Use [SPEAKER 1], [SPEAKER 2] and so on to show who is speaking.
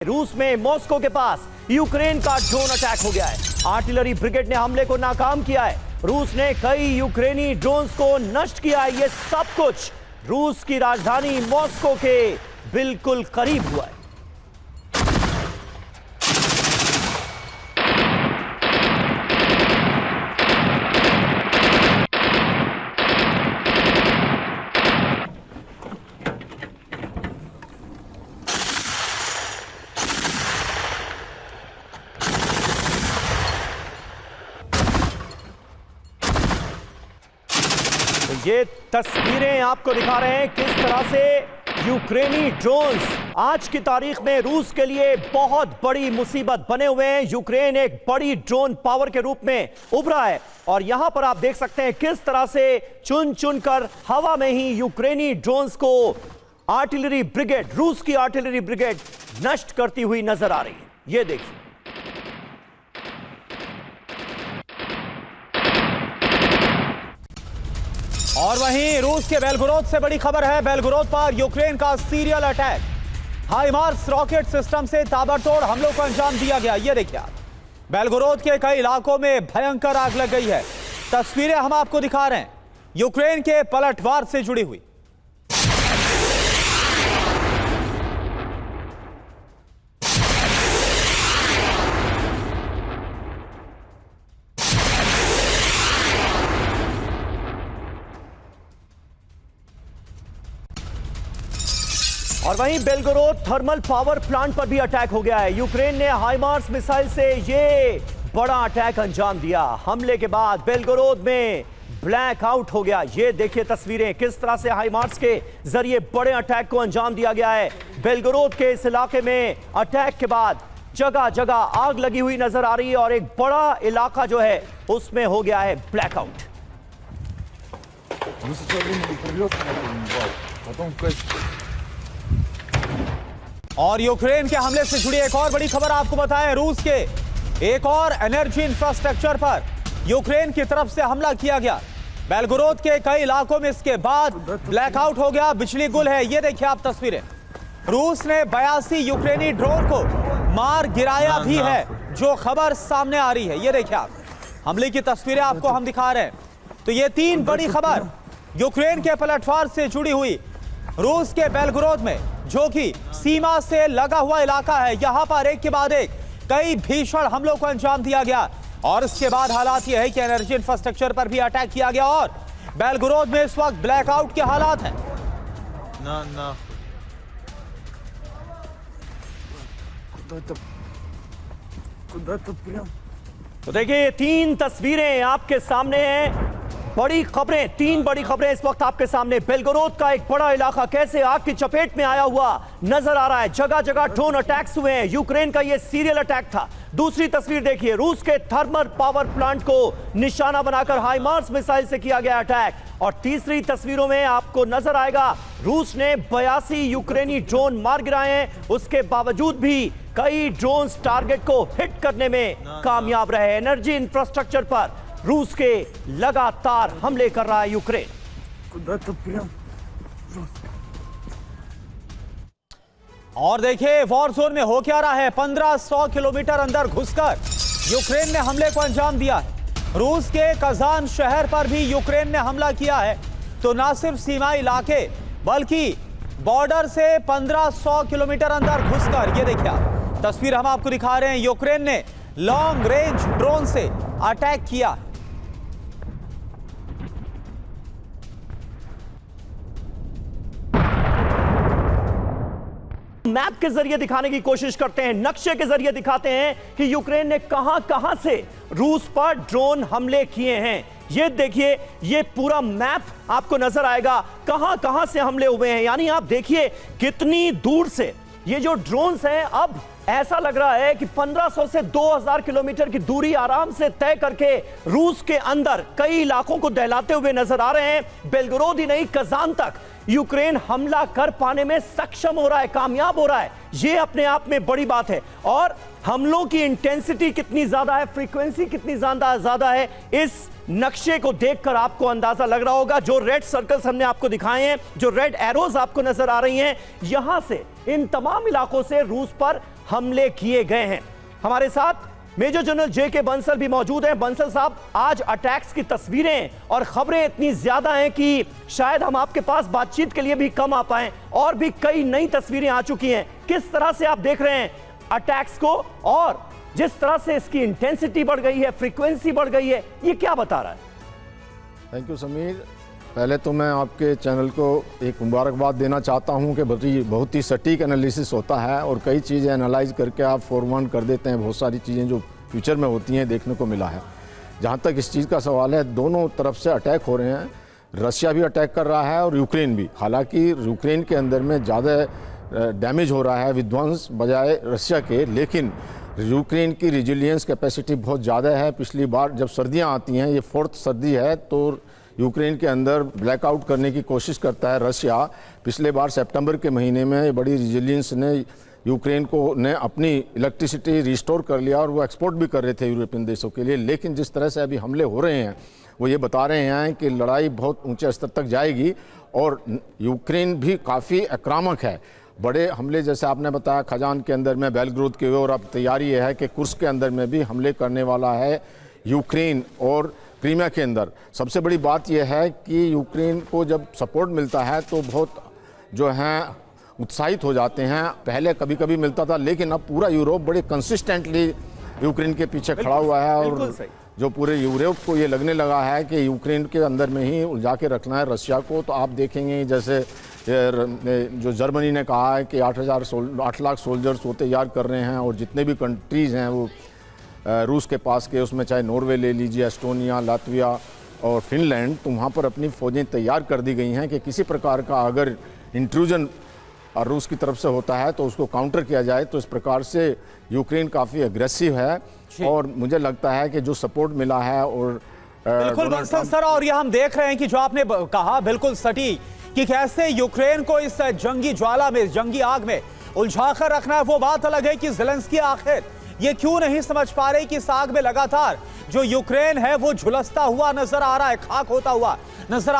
[SPEAKER 1] रूस में मॉस्को के पास यूक्रेन का ड्रोन अटैक हो गया है। आर्टिलरी ब्रिगेड ने हमले को नाकाम किया है। रूस ने कई यूक्रेनी ड्रोन्स को नष्ट किया है। यह सब कुछ रूस की राजधानी मॉस्को के बिल्कुल करीब हुआ है। ये तस्वीरें आपको दिखा रहे हैं किस तरह से यूक्रेनी ड्रोन्स आज की तारीख में रूस के लिए बहुत बड़ी मुसीबत बने हुए हैं। यूक्रेन एक बड़ी ड्रोन पावर के रूप में उभरा है और यहां पर आप देख सकते हैं किस तरह से चुन चुनकर हवा में ही यूक्रेनी ड्रोन्स को आर्टिलरी ब्रिगेड, रूस की आर्टिलरी ब्रिगेड नष्ट करती हुई नजर आ रही है। ये देखिए,
[SPEAKER 2] और वहीं रूस के बेलगोरोद से बड़ी खबर है। बेलगोरोद पर यूक्रेन का सीरियल अटैक, हाइमार्स रॉकेट सिस्टम से ताबड़तोड़ हमलों को अंजाम दिया गया। ये देखिए आप, बेलगोरोद के कई इलाकों में भयंकर आग लग गई है। तस्वीरें हम आपको दिखा रहे हैं यूक्रेन के पलटवार से जुड़ी हुई।
[SPEAKER 1] और वहीं बेलगोरोद थर्मल पावर प्लांट पर भी अटैक हो गया है। यूक्रेन ने हाइमार्स मिसाइल से ये बड़ा अटैक अंजाम दिया। हमले के बाद बेलगोरोद में ब्लैक आउट हो गया। ये देखिए तस्वीरें किस तरह से हाइमार्स के जरिए बड़े अटैक को अंजाम दिया गया है। बेलगोरोद के इस इलाके में अटैक के बाद जगह जगह आग लगी हुई नजर आ रही है और एक बड़ा इलाका जो है उसमें हो गया है ब्लैकआउट।
[SPEAKER 2] और यूक्रेन के हमले से जुड़ी एक और बड़ी खबर आपको बताएं। रूस के एक और एनर्जी इंफ्रास्ट्रक्चर पर यूक्रेन की तरफ से हमला किया गया। बेलगोरोद के कई इलाकों में इसके बाद ब्लैकआउट हो गया, बिजली गुल है। ये देखिए आप तस्वीरें, रूस ने 82 यूक्रेनी ड्रोन को मार गिराया भी है, जो खबर सामने आ रही है। ये देखिए आप, हमले की तस्वीरें आपको हम दिखा रहे हैं। तो ये तीन बड़ी खबर यूक्रेन के पलटवार से जुड़ी हुई। रूस के बेलगोरोद में, जो कि सीमा से लगा हुआ इलाका है, यहां पर एक के बाद एक कई भीषण हमलों को अंजाम दिया गया और इसके बाद हालात यह है कि एनर्जी इंफ्रास्ट्रक्चर पर भी अटैक किया गया और बेलगोरोद में इस वक्त ब्लैकआउट के हालात हैं।
[SPEAKER 1] तो देखिए, तीन तस्वीरें आपके सामने हैं। बड़ी खबरें, तीन बड़ी खबरें इस वक्त आपके सामने। बेलगोरोद का एक बड़ा इलाका कैसे आग की चपेट में आया हुआ नजर आ रहा है। जगह जगह ड्रोन अटैक्स हुए हैं। यूक्रेन का यह सीरियल अटैक था। दूसरी तस्वीर देखिए, रूस के थर्मल पावर प्लांट को निशाना बनाकर हाइमार्स मिसाइल से किया गया अटैक। और तीसरी तस्वीरों में आपको नजर आएगा रूस ने 82 यूक्रेनी ड्रोन मार गिराए हैं। उसके बावजूद भी कई ड्रोन्स टारगेट को हिट करने में कामयाब रहे। एनर्जी इंफ्रास्ट्रक्चर पर रूस के लगातार हमले कर रहा है यूक्रेन।
[SPEAKER 2] और देखिए वॉर जोन में हो क्या रहा है। 1500 किलोमीटर अंदर घुसकर यूक्रेन ने हमले को अंजाम दिया है। रूस के कजान शहर पर भी यूक्रेन ने हमला किया है। तो ना सिर्फ सीमाई इलाके बल्कि बॉर्डर से 1500 किलोमीटर अंदर घुसकर, ये देखिए आप तस्वीर हम आपको दिखा रहे हैं, यूक्रेन ने लॉन्ग रेंज ड्रोन से अटैक किया।
[SPEAKER 1] मैप के जरिए दिखाने की कोशिश करते हैं, नक्शे के जरिए दिखाते हैं कि यूक्रेन ने कहां से रूस पर ड्रोन हमले किए हैं। ये देखिए, ये पूरा मैप आपको नजर आएगा कहां से हमले हुए हैं। यानी आप देखिए कितनी दूर से ये जो ड्रोन्स हैं, अब ऐसा लग रहा है कि 1500 से 2000 किलोमीटर की दूरी आराम से तय करके रूस के अंदर कई इलाकों को दहलाते हुए नजर आ रहे हैं। बेलगोरोद ही नहीं, कजान तक यूक्रेन हमला कर पाने में सक्षम हो रहा है, कामयाब हो रहा है। यह अपने आप में बड़ी बात है। और हमलों की इंटेंसिटी कितनी ज्यादा है, फ्रीक्वेंसी कितनी ज्यादा है, इस नक्शे को देखकर आपको अंदाजा लग रहा होगा। जो रेड सर्कल्स हमने आपको दिखाए हैं, जो रेड एरोज आपको नजर आ रही हैं, यहां से, इन तमाम इलाकों से रूस पर हमले किए गए हैं। हमारे साथ मेजर जनरल जे.के. बंसल भी मौजूद हैं। बंसल साहब, आज अटैक्स की तस्वीरें और खबरें इतनी ज्यादा हैं कि शायद हम आपके पास बातचीत के लिए भी कम आ पाएं, और भी कई नई तस्वीरें आ चुकी हैं। किस तरह से आप देख रहे हैं अटैक्स को, और जिस तरह से इसकी इंटेंसिटी बढ़ गई है, फ्रीक्वेंसी बढ़ गई है, ये क्या बता रहा है?
[SPEAKER 3] Thank you Sameer. पहले तो मैं आपके चैनल को एक मुबारकबाद देना चाहता हूं कि बहुत ही सटीक एनालिसिस होता है और कई चीज़ें एनालाइज करके आप फॉरवर्ड कर देते हैं। बहुत सारी चीज़ें जो फ्यूचर में होती हैं देखने को मिला है। जहां तक इस चीज़ का सवाल है, दोनों तरफ से अटैक हो रहे हैं। रशिया भी अटैक कर रहा है और यूक्रेन भी। हालांकि यूक्रेन के अंदर में ज़्यादा डैमेज हो रहा है, विध्वंस बजाय रशिया के, लेकिन यूक्रेन की रिजिलियंस कैपेसिटी बहुत ज़्यादा है। पिछली बार जब सर्दियां आती हैं, ये 4th सर्दी है, तो यूक्रेन के अंदर ब्लैकआउट करने की कोशिश करता है रशिया। पिछले बार सितंबर के महीने में बड़ी रिजिलियंस ने यूक्रेन को ने अपनी इलेक्ट्रिसिटी रिस्टोर कर लिया और वो एक्सपोर्ट भी कर रहे थे यूरोपियन देशों के लिए। लेकिन जिस तरह से अभी हमले हो रहे हैं, वो ये बता रहे हैं कि लड़ाई बहुत ऊंचे स्तर तक जाएगी और यूक्रेन भी काफ़ी आक्रामक है। बड़े हमले जैसे आपने बताया खजान के अंदर में, बेलग्रोद के, और अब तैयारी यह है कि कुर्स्क के अंदर में भी हमले करने वाला है यूक्रेन, और क्रीमिया के अंदर। सबसे बड़ी बात यह है कि यूक्रेन को जब सपोर्ट मिलता है तो बहुत जो हैं उत्साहित हो जाते हैं। पहले कभी कभी मिलता था, लेकिन अब पूरा यूरोप बड़े कंसिस्टेंटली यूक्रेन के पीछे खड़ा हुआ है, और जो पूरे यूरोप को ये लगने लगा है कि यूक्रेन के अंदर में ही उलझा के रखना है रशिया को। तो आप देखेंगे जैसे जो जर्मनी ने कहा है कि 8 लाख सोल्जर्स वो तैयार कर रहे हैं, और जितने भी कंट्रीज़ हैं वो रूस के पास के, उसमें चाहे नॉर्वे ले लीजिए, एस्टोनिया, लातविया और फिनलैंड, तो वहाँ पर अपनी फ़ौजें तैयार कर दी गई हैं कि किसी प्रकार का अगर इंट्रूजन रूस की तरफ से होता है तो उसको काउंटर किया जाए। तो इस प्रकार से यूक्रेन काफ़ी एग्रेसिव है, और मुझे लगता है कि जो सपोर्ट मिला है, और
[SPEAKER 2] बिल्कुल बंसल सर, और यह हम देख रहे हैं कि जो आपने कहा बिल्कुल सटीक, कि कैसे यूक्रेन को इस जंगी ज्वाला में, जंगी आग में उलझा कर रखना है। वो बात अलग है कि ज़ेलेंस्की आखिर ये क्यों नहीं समझ पा रहे कि इस आग में लगातार जो यूक्रेन है वो झुलसता हुआ नजर आ रहा है, खाक होता हुआ नजर आ